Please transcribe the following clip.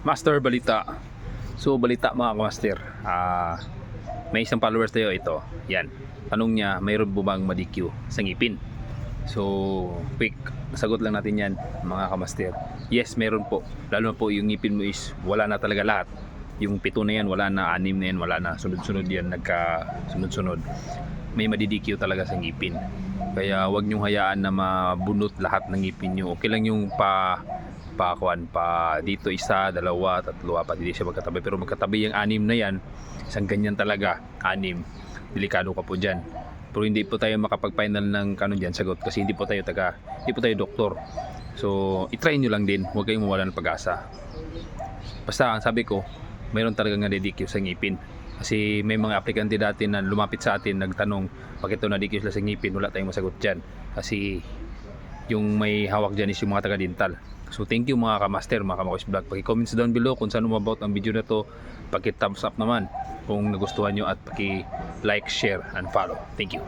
Master balita. So balita mga master, may isang followers tayo ito. Yan. Tanong niya, mayroon po bang madikyo sa ngipin? So quick, sagot lang natin yan mga kamaster. Yes, meron po. Lalo na po yung ngipin mo is wala na talaga lahat. Yung 7 na yan, wala na, 6 na yan, wala na. Sunod-sunod yan, nagka-sunod-sunod. May madidikyo talaga sa ngipin. Kaya wag niyong hayaan na mabunot lahat ng ngipin niyo. Okay lang yung pa dito isa, dalawa, tatlo, apat, hindi siya magkatabi, pero magkatabi yung 6 na yan, isang ganyan talaga, 6, delikado ka po dyan. Pero hindi po tayo makapag-final ng diyan sagot kasi hindi po tayo doktor. So i-try nyo lang din, huwag kayong mawala ng pag-asa. Basta ang sabi ko, mayroon talagang nadidikyo sa ngipin. Kasi may mga aplikante dati na lumapit sa atin, nagtanong bakit ito nadikyo sila sa ngipin, wala tayong masagot dyan. Kasi yung may hawak dyan is yung mga taga-dental. So thank you mga kamaster, mga kamakoys vlog. Paki-comments down below kung saan about ang video na to. Paki-thumbs up naman kung nagustuhan nyo at paki-like, share, and follow. Thank you.